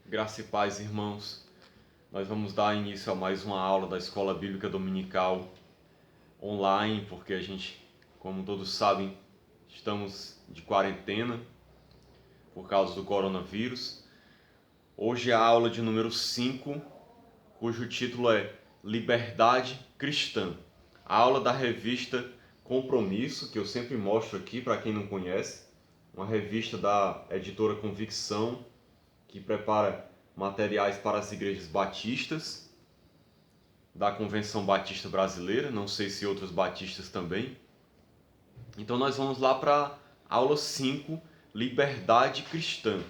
Graça e paz, irmãos. Nós vamos dar início a mais uma aula da Escola Bíblica Dominical online, porque a gente, como todos sabem, estamos de quarentena por causa do coronavírus. Hoje é a aula de número 5, cujo título é Liberdade Cristã. A aula da revista Compromisso, que eu sempre mostro aqui para quem não conhece, uma revista da editora Convicção, que prepara materiais para as igrejas batistas da Convenção Batista Brasileira, não sei se outros batistas também. Então nós vamos lá para a aula 5, Liberdade Cristã.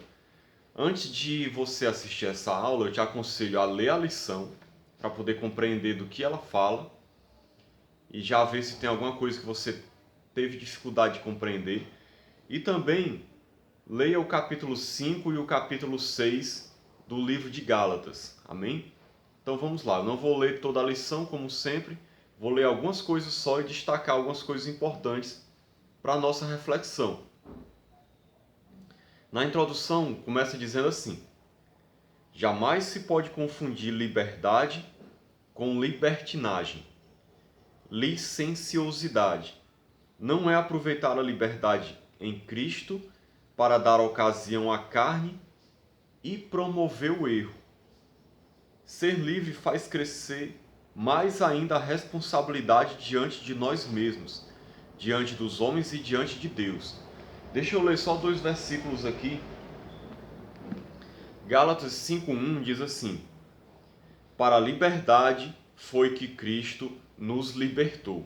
Antes de você assistir essa aula, eu te aconselho a ler a lição para poder compreender do que ela fala e já ver se tem alguma coisa que você teve dificuldade de compreender. E também leia o capítulo 5 e o capítulo 6 do livro de Gálatas. Amém? Então vamos lá. Eu não vou ler toda a lição, como sempre. Vou ler algumas coisas só e destacar algumas coisas importantes para a nossa reflexão. Na introdução, começa dizendo assim: jamais se pode confundir liberdade com libertinagem. Licenciosidade não é aproveitar a liberdade em Cristo para dar ocasião à carne e promover o erro. Ser livre faz crescer mais ainda a responsabilidade diante de nós mesmos, diante dos homens e diante de Deus. Deixa eu ler só 2 versículos aqui. Gálatas 5:1 diz assim: para a liberdade foi que Cristo nos libertou.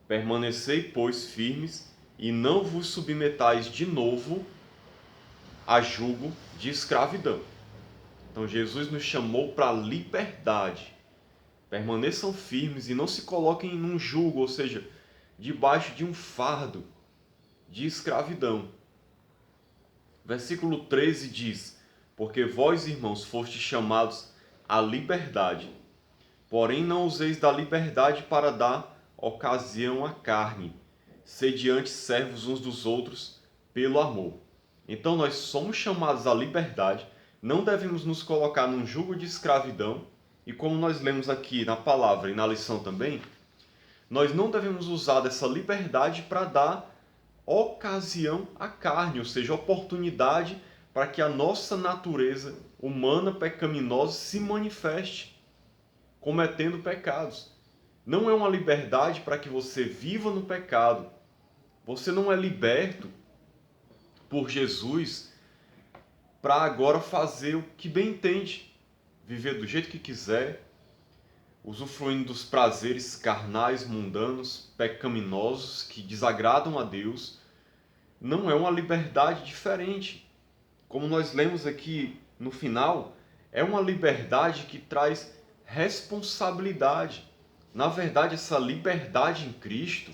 Permanecei, pois, firmes e não vos submetais de novo a jugo de escravidão. Então Jesus nos chamou para a liberdade. Permaneçam firmes e não se coloquem num jugo, ou seja, debaixo de um fardo de escravidão. Versículo 13 diz: porque vós, irmãos, fostes chamados à liberdade, porém não useis da liberdade para dar ocasião à carne, sede antes servos uns dos outros pelo amor. Então nós somos chamados à liberdade, não devemos nos colocar num jugo de escravidão, e como nós lemos aqui na palavra e na lição também, nós não devemos usar dessa liberdade para dar ocasião à carne, ou seja, oportunidade para que a nossa natureza humana pecaminosa se manifeste, cometendo pecados. Não é uma liberdade para que você viva no pecado. Você não é liberto por Jesus para agora fazer o que bem entende, viver do jeito que quiser, usufruindo dos prazeres carnais, mundanos, pecaminosos, que desagradam a Deus. Não é uma liberdade diferente. Como nós lemos aqui no final, é uma liberdade que traz responsabilidade. Na verdade, essa liberdade em Cristo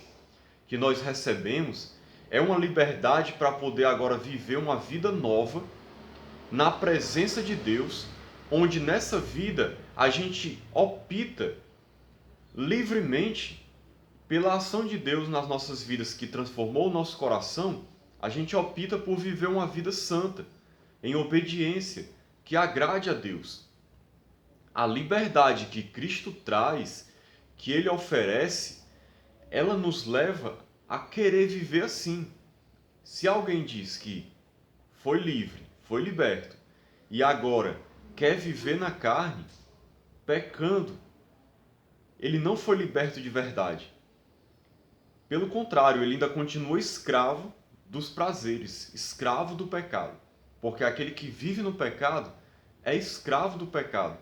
que nós recebemos é uma liberdade para poder agora viver uma vida nova na presença de Deus, onde nessa vida a gente opta livremente pela ação de Deus nas nossas vidas, que transformou o nosso coração. A gente opta por viver uma vida santa, em obediência, que agrade a Deus. A liberdade que Cristo traz, que Ele oferece, ela nos leva a querer viver assim. Se alguém diz que foi livre, foi liberto, e agora quer viver na carne, pecando, ele não foi liberto de verdade. Pelo contrário, ele ainda continua escravo dos prazeres, escravo do pecado. Porque aquele que vive no pecado é escravo do pecado.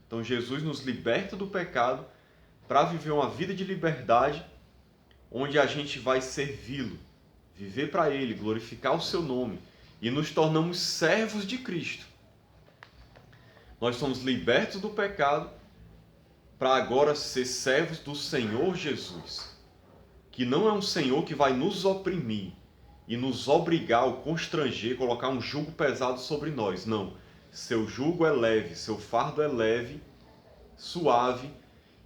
Então Jesus nos liberta do pecado para viver uma vida de liberdade, onde a gente vai servi-lo, viver para Ele, glorificar o seu nome, e nos tornamos servos de Cristo. Nós somos libertos do pecado para agora ser servos do Senhor Jesus, que não é um Senhor que vai nos oprimir e nos obrigar ou constranger, colocar um jugo pesado sobre nós. Não. Seu jugo é leve, seu fardo é leve, suave,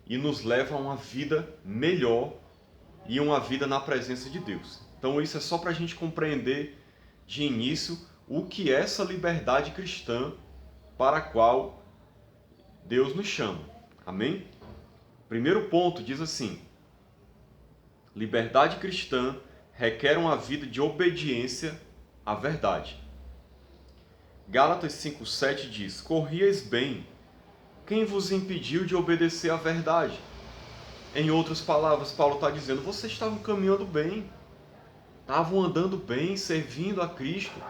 e nos leva a uma vida melhor e uma vida na presença de Deus. Então isso é só para a gente compreender de início o que é essa liberdade cristã para a qual Deus nos chama. Amém? Primeiro ponto diz assim: liberdade cristã requer uma vida de obediência à verdade. Gálatas 5,7 diz: corrieis bem, quem vos impediu de obedecer à verdade? Em outras palavras, Paulo está dizendo, vocês estavam caminhando bem, estavam andando bem, servindo a Cristo.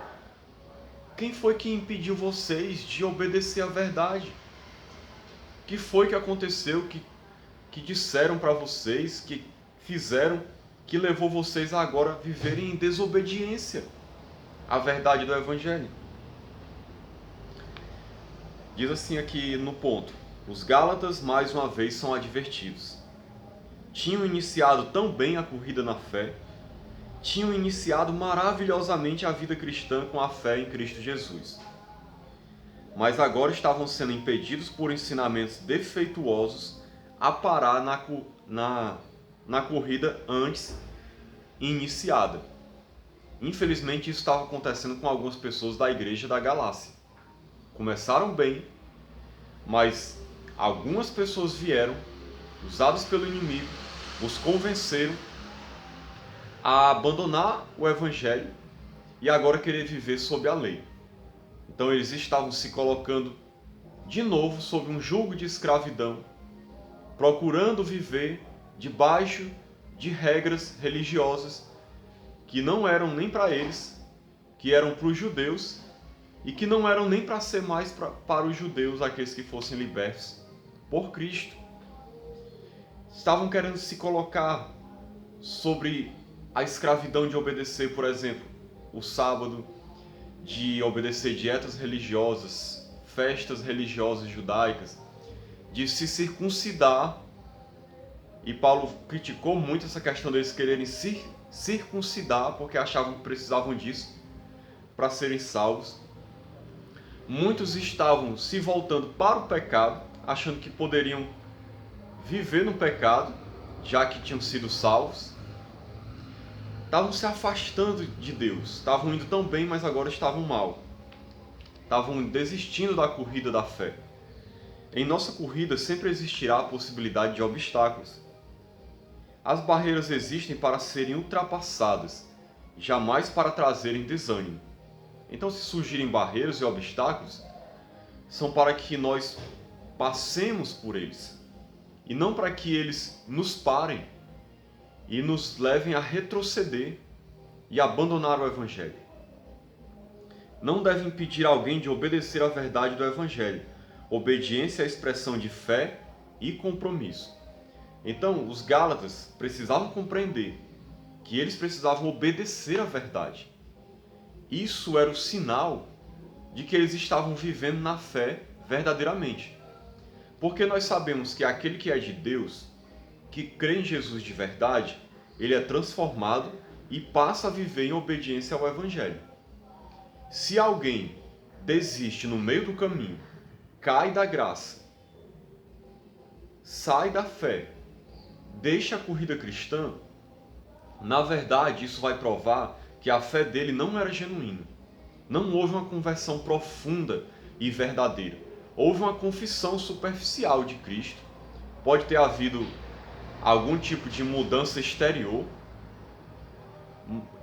Quem foi que impediu vocês de obedecer à verdade? O que foi que aconteceu, que disseram para vocês, que fizeram, que levou vocês a agora viverem em desobediência à verdade do Evangelho? Diz assim aqui no ponto: os Gálatas mais uma vez são advertidos. Tinham iniciado tão bem a corrida na fé, tinham iniciado maravilhosamente a vida cristã com a fé em Cristo Jesus. Mas agora estavam sendo impedidos por ensinamentos defeituosos a parar na corrida antes iniciada. Infelizmente isso estava acontecendo com algumas pessoas da igreja da Galácia. Começaram bem, mas algumas pessoas vieram, usadas pelo inimigo, os convenceram a abandonar o Evangelho e agora querer viver sob a lei. Então eles estavam se colocando de novo sob um jugo de escravidão, procurando viver debaixo de regras religiosas que não eram nem para eles, que eram para os judeus e que não eram nem para ser mais para os judeus, aqueles que fossem libertos por Cristo. Estavam querendo se colocar sobre a escravidão de obedecer, por exemplo, o sábado, de obedecer dietas religiosas, festas religiosas judaicas, de se circuncidar. E Paulo criticou muito essa questão deles quererem se circuncidar porque achavam que precisavam disso para serem salvos. Muitos estavam se voltando para o pecado, achando que poderiam viver no pecado, já que tinham sido salvos. Estavam se afastando de Deus, estavam indo tão bem, mas agora estavam mal. Estavam desistindo da corrida da fé. Em nossa corrida sempre existirá a possibilidade de obstáculos. As barreiras existem para serem ultrapassadas, jamais para trazerem desânimo. Então, se surgirem barreiras e obstáculos, são para que nós passemos por eles, e não para que eles nos parem e nos levem a retroceder e abandonar o Evangelho. Não deve impedir alguém de obedecer à verdade do Evangelho. Obediência é a expressão de fé e compromisso. Então, os Gálatas precisavam compreender que eles precisavam obedecer à verdade. Isso era o sinal de que eles estavam vivendo na fé verdadeiramente. Porque nós sabemos que aquele que é de Deus, que crê em Jesus de verdade, ele é transformado e passa a viver em obediência ao Evangelho. Se alguém desiste no meio do caminho, cai da graça, sai da fé, deixa a corrida cristã, na verdade isso vai provar que a fé dele não era genuína. Não houve uma conversão profunda e verdadeira. Houve uma confissão superficial de Cristo. Pode ter havido algum tipo de mudança exterior,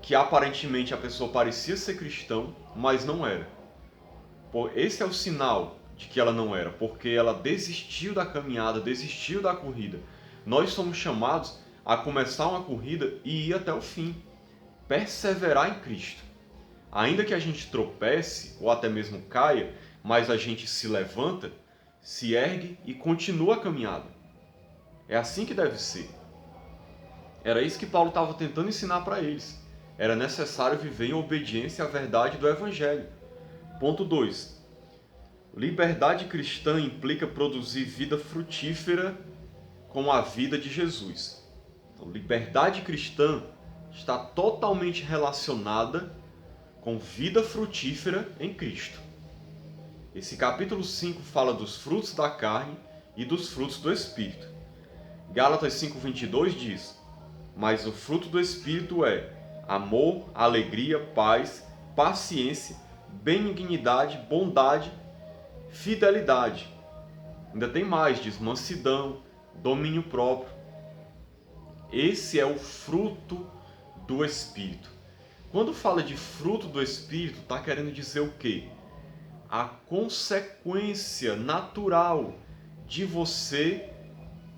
que aparentemente a pessoa parecia ser cristão, mas não era. Esse é o sinal de que ela não era, porque ela desistiu da caminhada, desistiu da corrida. Nós somos chamados a começar uma corrida e ir até o fim, perseverar em Cristo. Ainda que a gente tropece ou até mesmo caia, mas a gente se levanta, se ergue e continua a caminhada. É assim que deve ser. Era isso que Paulo estava tentando ensinar para eles. Era necessário viver em obediência à verdade do Evangelho. Ponto 2. Liberdade cristã implica produzir vida frutífera com a vida de Jesus. Então, liberdade cristã está totalmente relacionada com vida frutífera em Cristo. Esse capítulo 5 fala dos frutos da carne e dos frutos do Espírito. Gálatas 5:22 diz: mas o fruto do Espírito é amor, alegria, paz, paciência, benignidade, bondade, fidelidade. Ainda tem mais, diz mansidão, domínio próprio. Esse é o fruto do Espírito. Quando fala de fruto do Espírito, está querendo dizer o quê? A consequência natural de você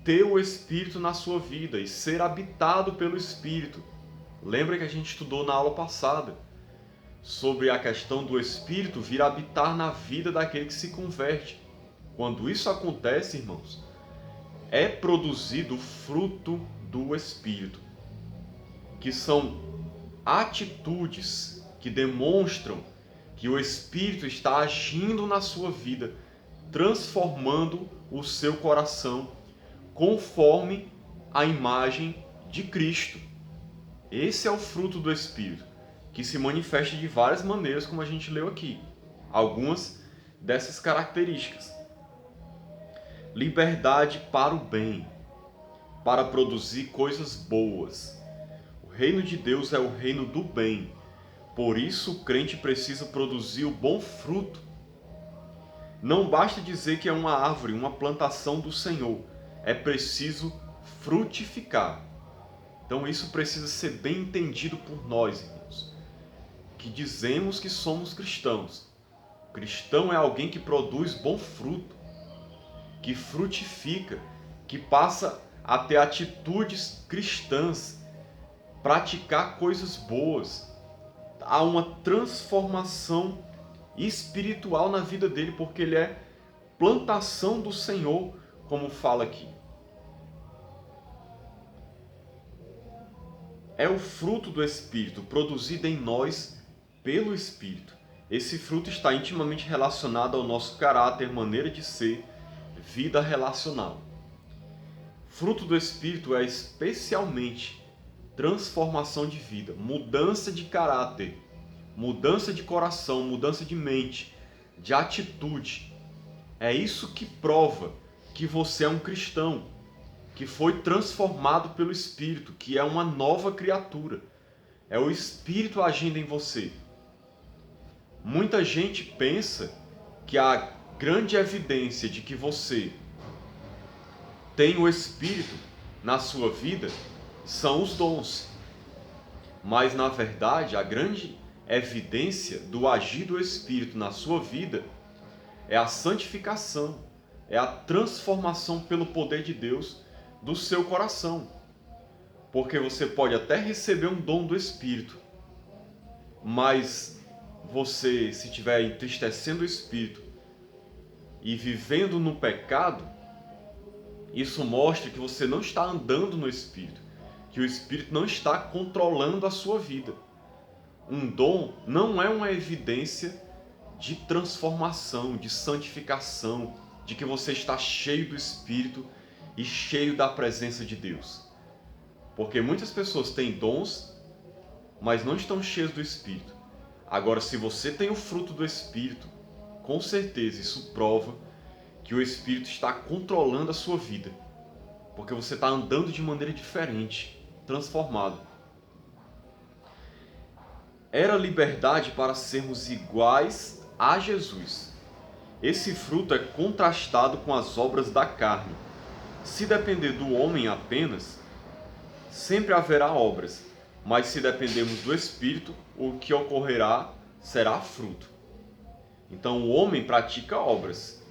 ter o Espírito na sua vida e ser habitado pelo Espírito. Lembra que a gente estudou na aula passada sobre a questão do Espírito vir habitar na vida daquele que se converte. Quando isso acontece, irmãos, é produzido o fruto do Espírito, que são atitudes que demonstram que o Espírito está agindo na sua vida, transformando o seu coração conforme a imagem de Cristo. Esse é o fruto do Espírito, que se manifesta de várias maneiras, como a gente leu aqui. Algumas dessas características. Liberdade para o bem, para produzir coisas boas. O reino de Deus é o reino do bem. Por isso o crente precisa produzir o bom fruto. Não basta dizer que é uma árvore, uma plantação do Senhor. É preciso frutificar. Então isso precisa ser bem entendido por nós, irmãos, que dizemos que somos cristãos. O cristão é alguém que produz bom fruto, que frutifica, que passa a ter atitudes cristãs, praticar coisas boas. Há uma transformação espiritual na vida dele, porque ele é plantação do Senhor, como fala aqui. É o fruto do Espírito, produzido em nós pelo Espírito. Esse fruto está intimamente relacionado ao nosso caráter, maneira de ser, vida relacional. Fruto do Espírito é especialmente transformação de vida, mudança de caráter, mudança de coração, mudança de mente, de atitude. É isso que prova que você é um cristão, que foi transformado pelo Espírito, que é uma nova criatura. É o Espírito agindo em você. Muita gente pensa que a grande evidência de que você tem o Espírito na sua vida são os dons. Mas, na verdade, a grande evidência do agir do Espírito na sua vida é a santificação, é a transformação pelo poder de Deus do seu coração. Porque você pode até receber um dom do Espírito, mas você, se estiver entristecendo o Espírito e vivendo no pecado, isso mostra que você não está andando no Espírito, que o Espírito não está controlando a sua vida. Um dom não é uma evidência de transformação, de santificação, de que você está cheio do Espírito e cheio da presença de Deus. Porque muitas pessoas têm dons, mas não estão cheias do Espírito. Agora, se você tem o fruto do Espírito, com certeza isso prova que o Espírito está controlando a sua vida. Porque você está andando de maneira diferente, transformado. Era liberdade para sermos iguais a Jesus. Esse fruto é contrastado com as obras da carne. Se depender do homem apenas, sempre haverá obras, mas se dependermos do Espírito, o que ocorrerá será fruto. Então o homem pratica obras,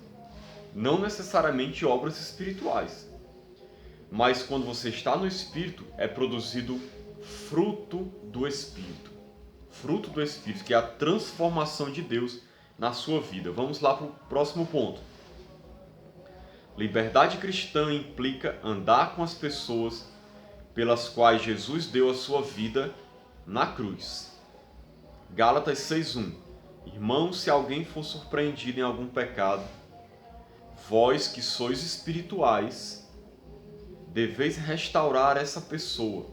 não necessariamente obras espirituais, mas quando você está no Espírito, é produzido fruto do Espírito. Fruto do Espírito, que é a transformação de Deus na sua vida. Vamos lá para o próximo ponto. Liberdade cristã implica andar com as pessoas pelas quais Jesus deu a sua vida na cruz. Gálatas 6:1. Irmãos, se alguém for surpreendido em algum pecado, vós que sois espirituais, deveis restaurar essa pessoa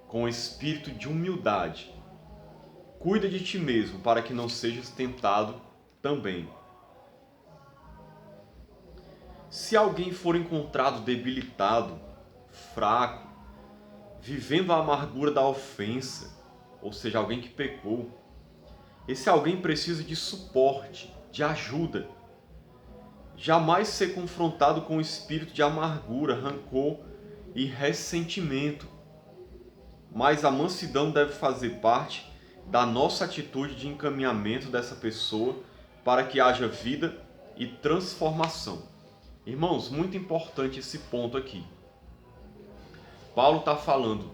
com espírito de humildade. Cuida de ti mesmo, para que não sejas tentado também. Se alguém for encontrado debilitado, fraco, vivendo a amargura da ofensa, ou seja, alguém que pecou, esse alguém precisa de suporte, de ajuda. Jamais ser confrontado com o espírito de amargura, rancor e ressentimento. Mas a mansidão deve fazer parte da nossa atitude de encaminhamento dessa pessoa para que haja vida e transformação. Irmãos, muito importante esse ponto aqui. Paulo está falando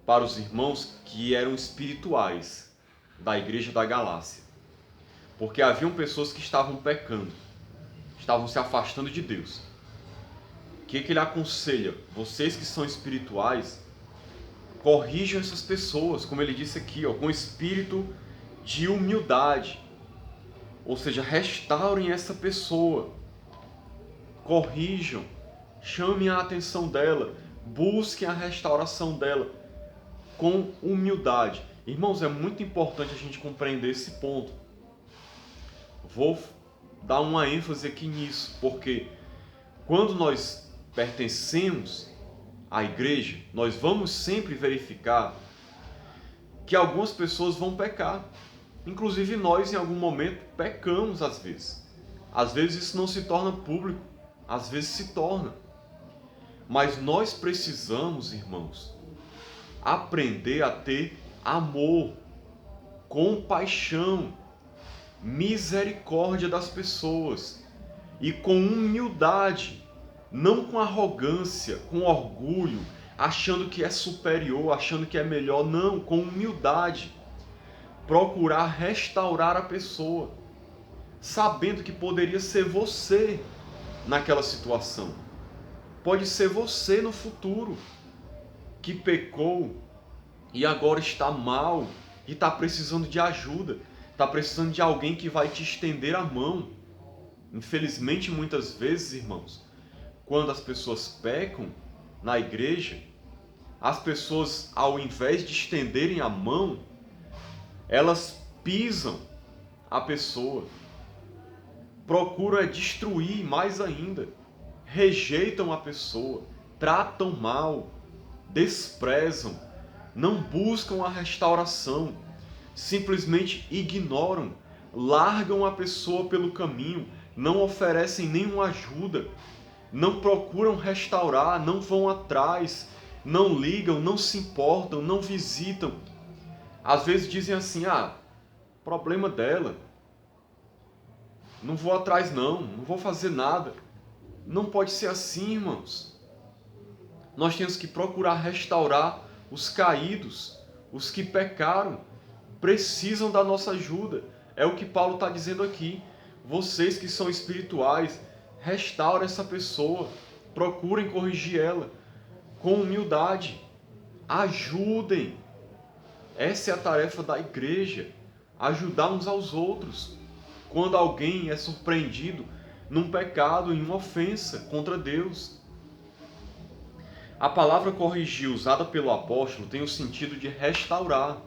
para os irmãos que eram espirituais da igreja da Galácia. Porque haviam pessoas que estavam pecando, estavam se afastando de Deus. O que ele aconselha? Vocês que são espirituais, corrijam essas pessoas, como ele disse aqui, com espírito de humildade. Ou seja, restaurem essa pessoa. Corrijam, chamem a atenção dela, busquem a restauração dela com humildade. Irmãos, é muito importante a gente compreender esse ponto. Vou dar uma ênfase aqui nisso, porque quando nós pertencemos à igreja, nós vamos sempre verificar que algumas pessoas vão pecar. Inclusive nós, em algum momento, pecamos às vezes. Às vezes isso não se torna público, às vezes se torna. Mas nós precisamos, irmãos, aprender a ter amor, compaixão, misericórdia das pessoas e com humildade, não com arrogância, com orgulho, achando que é superior, achando que é melhor, não, com humildade, procurar restaurar a pessoa, sabendo que poderia ser você naquela situação, pode ser você no futuro, que pecou e agora está mal e está precisando de ajuda, está precisando de alguém que vai te estender a mão. Infelizmente, muitas vezes, irmãos, quando as pessoas pecam na igreja, as pessoas, ao invés de estenderem a mão, elas pisam a pessoa, procuram destruir mais ainda, rejeitam a pessoa, tratam mal, desprezam, não buscam a restauração, simplesmente ignoram, largam a pessoa pelo caminho, não oferecem nenhuma ajuda, não procuram restaurar, não vão atrás, não ligam, não se importam, não visitam. Às vezes dizem assim, problema dela, não vou atrás não vou fazer nada. Não pode ser assim, irmãos. Nós temos que procurar restaurar os caídos, os que pecaram, precisam da nossa ajuda. É o que Paulo está dizendo aqui. Vocês que são espirituais, restaurem essa pessoa, procurem corrigir ela com humildade, ajudem. Essa é a tarefa da igreja, ajudar uns aos outros. Quando alguém é surpreendido num pecado, em uma ofensa contra Deus. A palavra corrigir usada pelo apóstolo tem o sentido de restaurar.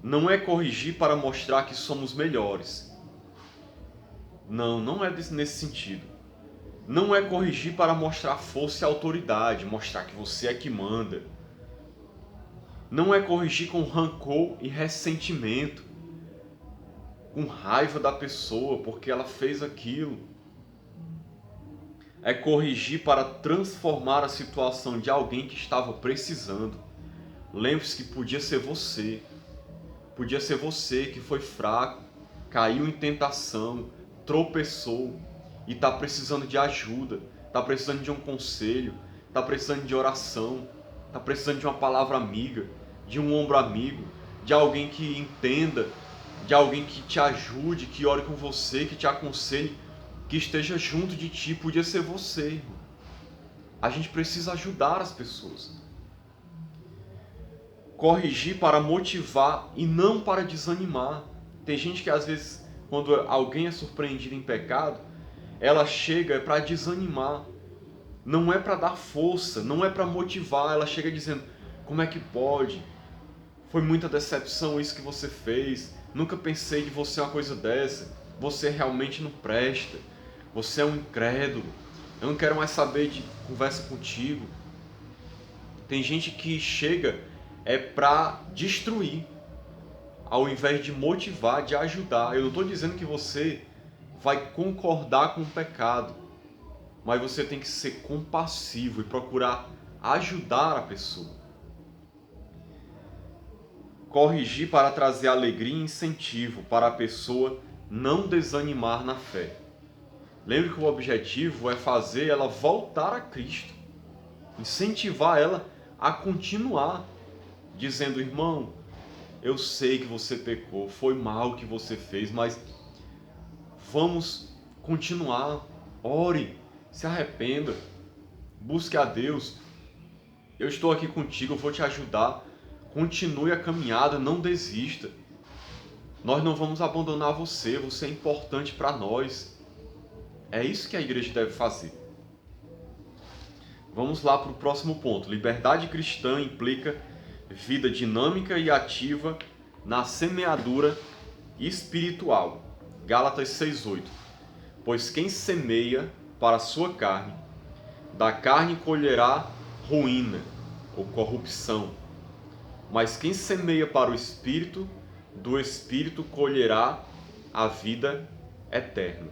Não é corrigir para mostrar que somos melhores. Não é nesse sentido. Não é corrigir para mostrar força e autoridade, mostrar que você é que manda. Não é corrigir com rancor e ressentimento, com raiva da pessoa porque ela fez aquilo. É corrigir para transformar a situação de alguém que estava precisando. Lembre-se que podia ser você que foi fraco, caiu em tentação, tropeçou e está precisando de ajuda, está precisando de um conselho, está precisando de oração, está precisando de uma palavra amiga, de um ombro amigo, de alguém que entenda, de alguém que te ajude, que ore com você, que te aconselhe, que esteja junto de ti. Podia ser você, irmão. A gente precisa ajudar as pessoas. Corrigir para motivar e não para desanimar. Tem gente que às vezes, quando alguém é surpreendido em pecado, ela chega para desanimar. Não é para dar força, não é para motivar. Ela chega dizendo, como é que pode? Foi muita decepção isso que você fez. Nunca pensei de você uma coisa dessa. Você realmente não presta. Você é um incrédulo. Eu não quero mais saber de conversa contigo. Tem gente que chega para destruir, ao invés de motivar, de ajudar. Eu não estou dizendo que você vai concordar com o pecado, mas você tem que ser compassivo e procurar ajudar a pessoa. Corrigir para trazer alegria e incentivo para a pessoa não desanimar na fé. Lembre que o objetivo é fazer ela voltar a Cristo, incentivar ela a continuar, dizendo: irmão, eu sei que você pecou, foi mal o que você fez, mas vamos continuar. Ore, se arrependa, busque a Deus. Eu estou aqui contigo, eu vou te ajudar. Continue a caminhada, não desista. Nós não vamos abandonar você, você é importante para nós. É isso que a igreja deve fazer. Vamos lá para o próximo ponto. Liberdade cristã implica vida dinâmica e ativa na semeadura espiritual. Gálatas 6:8. Pois quem semeia para a sua carne, da carne colherá ruína ou corrupção. Mas quem semeia para o Espírito, do Espírito colherá a vida eterna.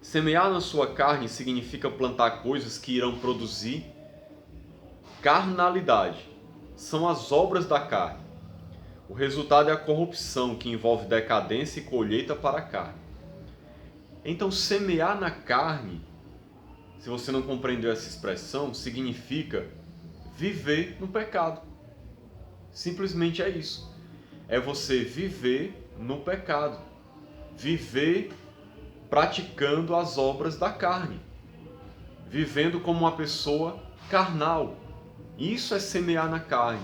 Semear na sua carne significa plantar coisas que irão produzir carnalidade. São as obras da carne. O resultado é a corrupção, que envolve decadência e colheita para a carne. Então, semear na carne, se você não compreendeu essa expressão, significa viver no pecado. Simplesmente é isso. É você viver no pecado. Viver praticando as obras da carne. Vivendo como uma pessoa carnal. Isso é semear na carne.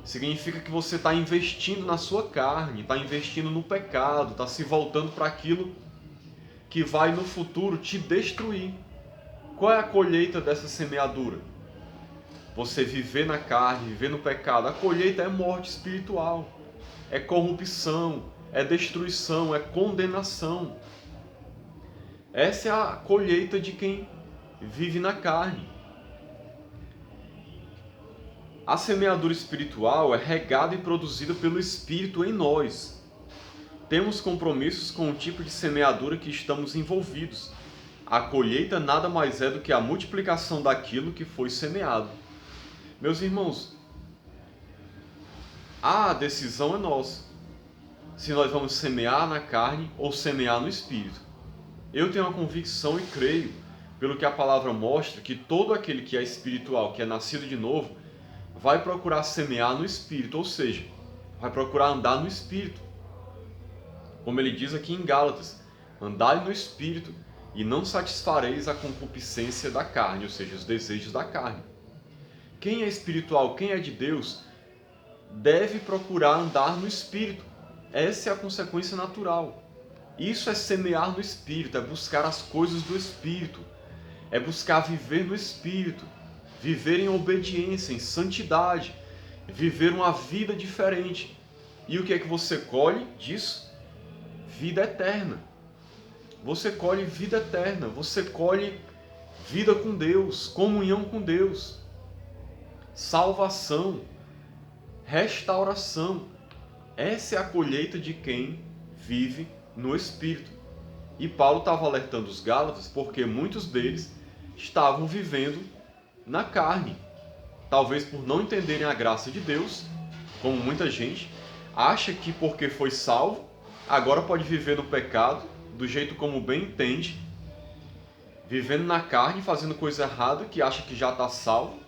Significa que você está investindo na sua carne, está investindo no pecado, está se voltando para aquilo que vai no futuro te destruir. Qual é a colheita dessa semeadura? Você viver na carne, viver no pecado. A colheita é morte espiritual, é corrupção, é destruição, é condenação. Essa é a colheita de quem vive na carne. A semeadura espiritual é regada e produzida pelo Espírito em nós. Temos compromissos com o tipo de semeadura que estamos envolvidos. A colheita nada mais é do que a multiplicação daquilo que foi semeado. Meus irmãos, a decisão é nossa. Se nós vamos semear na carne ou semear no Espírito. Eu tenho a convicção e creio, pelo que a palavra mostra, que todo aquele que é espiritual, que é nascido de novo, vai procurar semear no Espírito, ou seja, vai procurar andar no Espírito. Como ele diz aqui em Gálatas, andai no Espírito e não satisfareis a concupiscência da carne, ou seja, os desejos da carne. Quem é espiritual, quem é de Deus, deve procurar andar no Espírito. Essa é a consequência natural. Isso é semear no Espírito, é buscar as coisas do Espírito, é buscar viver no Espírito, viver em obediência, em santidade, viver uma vida diferente. E o que é que você colhe disso? Vida eterna. Você colhe vida eterna, você colhe vida com Deus, comunhão com Deus, salvação, restauração. Essa é a colheita de quem vive no Espírito. E Paulo estava alertando os Gálatas porque muitos deles estavam vivendo na carne. Talvez por não entenderem a graça de Deus, como muita gente acha que porque foi salvo, agora pode viver no pecado, do jeito como bem entende, vivendo na carne, fazendo coisa errada, que acha que já está salvo,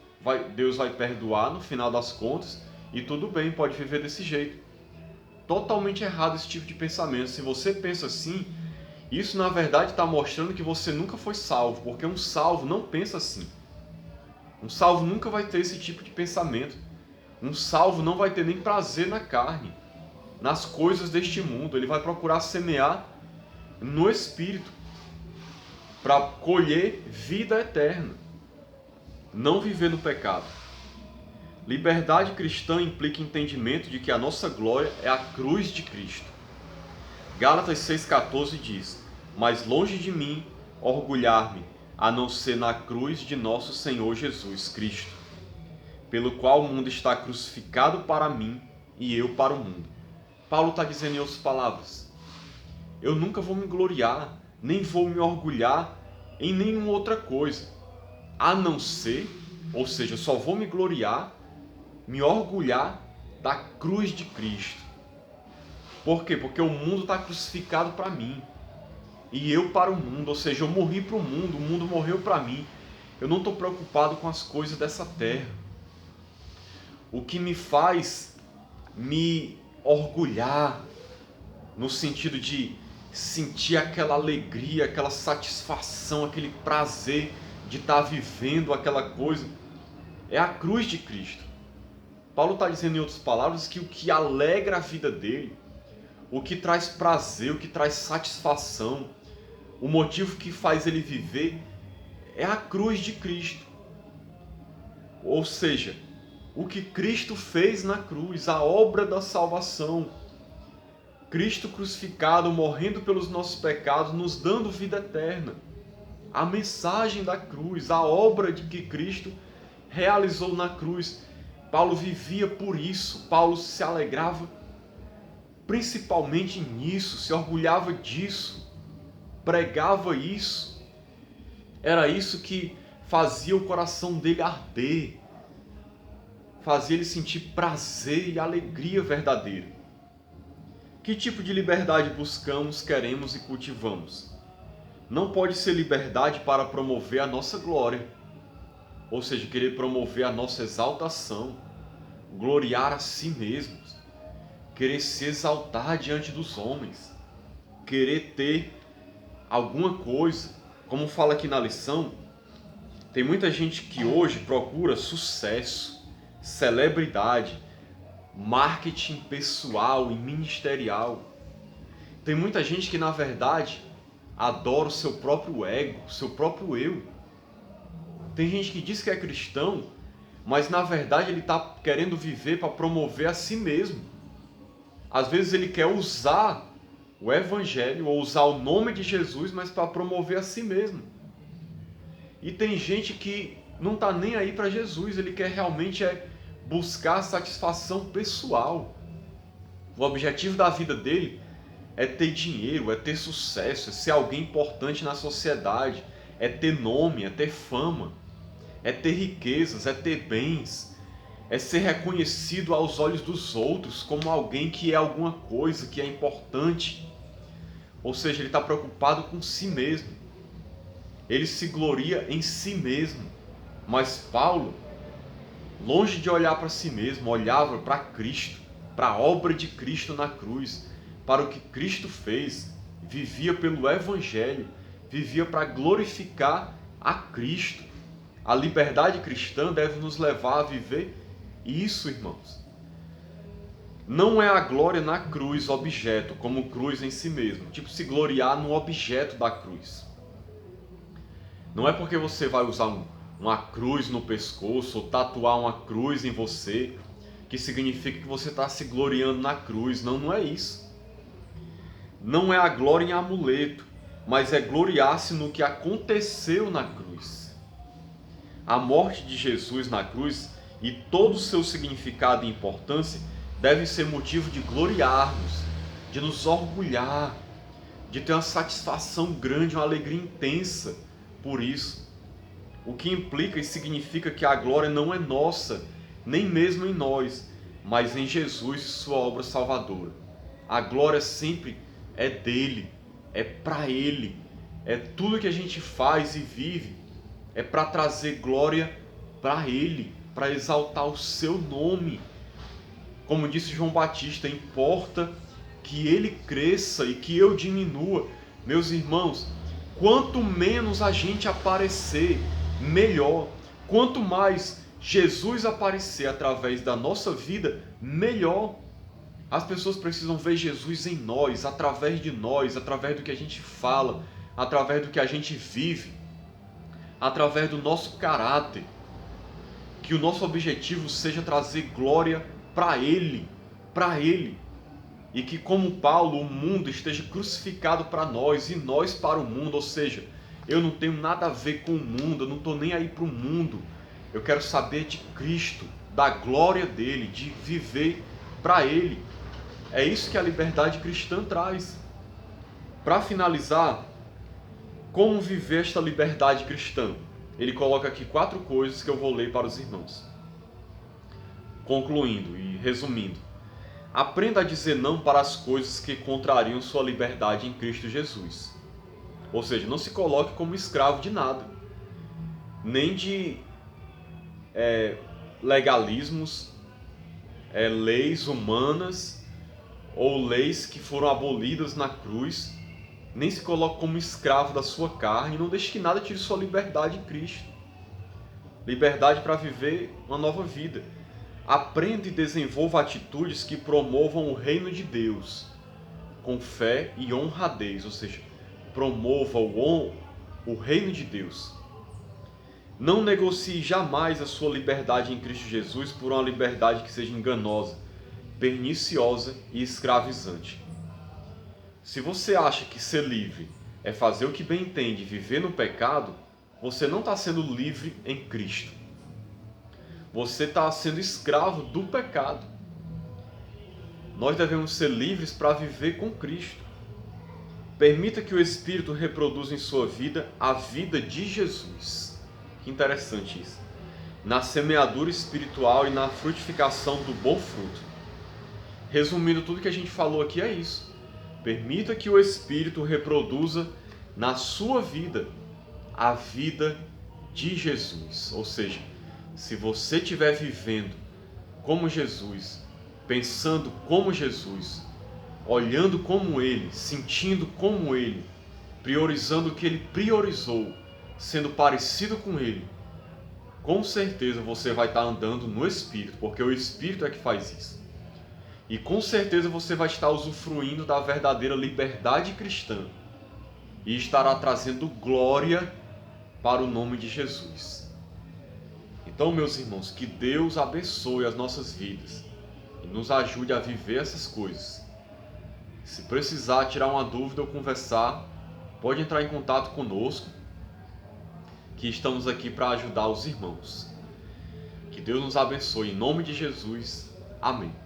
Deus vai perdoar no final das contas, e tudo bem, pode viver desse jeito. Totalmente errado esse tipo de pensamento. Se você pensa assim, isso na verdade está mostrando que você nunca foi salvo, porque um salvo não pensa assim. Um salvo nunca vai ter esse tipo de pensamento. Um salvo não vai ter nem prazer na carne, nas coisas deste mundo. Ele vai procurar semear no Espírito para colher vida eterna, não viver no pecado. Liberdade cristã implica entendimento de que a nossa glória é a cruz de Cristo. Gálatas 6,14 diz: mas longe de mim orgulhar-me, a não ser na cruz de nosso Senhor Jesus Cristo, pelo qual o mundo está crucificado para mim e eu para o mundo. Paulo está dizendo em outras palavras: eu nunca vou me gloriar, nem vou me orgulhar em nenhuma outra coisa, a não ser, ou seja, eu só vou me gloriar, me orgulhar da cruz de Cristo. Por quê? Porque o mundo está crucificado para mim e eu para o mundo, ou seja, eu morri para o mundo morreu para mim. Eu não estou preocupado com as coisas dessa terra. O que me faz me orgulhar, no sentido de sentir aquela alegria, aquela satisfação, aquele prazer de estar vivendo aquela coisa, é a cruz de Cristo. Paulo está dizendo, em outras palavras, que o que alegra a vida dele, o que traz prazer, o que traz satisfação, o motivo que faz ele viver é a cruz de Cristo. Ou seja, o que Cristo fez na cruz, a obra da salvação. Cristo crucificado, morrendo pelos nossos pecados, nos dando vida eterna. A mensagem da cruz, a obra de que Cristo realizou na cruz. Paulo vivia por isso, Paulo se alegrava principalmente nisso, se orgulhava disso, pregava isso. Era isso que fazia o coração dele arder, fazia ele sentir prazer e alegria verdadeira. Que tipo de liberdade buscamos, queremos e cultivamos? Não pode ser liberdade para promover a nossa glória, ou seja, querer promover a nossa exaltação, gloriar a si mesmos, querer se exaltar diante dos homens, querer ter alguma coisa. Como fala aqui na lição, tem muita gente que hoje procura sucesso, celebridade, marketing pessoal e ministerial. Tem muita gente que, na verdade, adora o seu próprio ego, o seu próprio eu. Tem gente que diz que é cristão, mas na verdade ele está querendo viver para promover a si mesmo. Às vezes ele quer usar o evangelho ou usar o nome de Jesus, mas para promover a si mesmo. E tem gente que não está nem aí para Jesus, ele quer realmente buscar satisfação pessoal. O objetivo da vida dele é ter dinheiro, é ter sucesso, é ser alguém importante na sociedade, é ter nome, é ter fama, é ter riquezas, é ter bens, é ser reconhecido aos olhos dos outros como alguém que é alguma coisa, que é importante. Ou seja, ele está preocupado com si mesmo. Ele se gloria em si mesmo. Mas Paulo, longe de olhar para si mesmo, olhava para Cristo, para a obra de Cristo na cruz, para o que Cristo fez, vivia pelo Evangelho, vivia para glorificar a Cristo. A liberdade cristã deve nos levar a viver isso, irmãos. Não é a glória na cruz objeto, como cruz em si mesmo, tipo se gloriar no objeto da cruz. Não é porque você vai usar uma cruz no pescoço ou tatuar uma cruz em você que significa que você está se gloriando na cruz. Não, não é isso. Não é a glória em amuleto, mas é gloriar-se no que aconteceu na cruz. A morte de Jesus na cruz e todo o seu significado e importância devem ser motivo de gloriarmos, de nos orgulhar, de ter uma satisfação grande, uma alegria intensa por isso. O que implica e significa que a glória não é nossa, nem mesmo em nós, mas em Jesus e sua obra salvadora. A glória sempre é dele, é para ele, é tudo que a gente faz e vive, é para trazer glória para ele, para exaltar o seu nome. Como disse João Batista, importa que ele cresça e que eu diminua. Meus irmãos, quanto menos a gente aparecer, melhor. Quanto mais Jesus aparecer através da nossa vida, melhor. As pessoas precisam ver Jesus em nós, através de nós, através do que a gente fala, através do que a gente vive, através do nosso caráter. Que o nosso objetivo seja trazer glória para Ele, e que como Paulo, o mundo esteja crucificado para nós e nós para o mundo, ou seja, eu não tenho nada a ver com o mundo, eu não estou nem aí para o mundo, eu quero saber de Cristo, da glória dEle, de viver para Ele. É isso que a liberdade cristã traz. Para finalizar, como viver esta liberdade cristã? Ele coloca aqui 4 coisas que eu vou ler para os irmãos. Concluindo e resumindo, aprenda a dizer não para as coisas que contrariam sua liberdade em Cristo Jesus. Ou seja, não se coloque como escravo de nada, nem de legalismos, leis humanas ou leis que foram abolidas na cruz. Nem se coloque como escravo da sua carne, e não deixe que nada tire sua liberdade em Cristo. Liberdade para viver uma nova vida. Aprenda e desenvolva atitudes que promovam o reino de Deus, com fé e honradez, ou seja, promova o reino de Deus. Não negocie jamais a sua liberdade em Cristo Jesus por uma liberdade que seja enganosa, perniciosa e escravizante. Se você acha que ser livre é fazer o que bem entende e viver no pecado, você não está sendo livre em Cristo. Você está sendo escravo do pecado. Nós devemos ser livres para viver com Cristo. Permita que o Espírito reproduza em sua vida a vida de Jesus. Que interessante isso. Na semeadura espiritual e na frutificação do bom fruto. Resumindo, tudo que a gente falou aqui é isso. Permita que o Espírito reproduza na sua vida a vida de Jesus. Ou seja, se você estiver vivendo como Jesus, pensando como Jesus, olhando como Ele, sentindo como Ele, priorizando o que Ele priorizou, sendo parecido com Ele, com certeza você vai estar andando no Espírito, porque o Espírito é que faz isso. E com certeza você vai estar usufruindo da verdadeira liberdade cristã e estará trazendo glória para o nome de Jesus. Então, meus irmãos, que Deus abençoe as nossas vidas e nos ajude a viver essas coisas. Se precisar tirar uma dúvida ou conversar, pode entrar em contato conosco, que estamos aqui para ajudar os irmãos. Que Deus nos abençoe. Em nome de Jesus. Amém.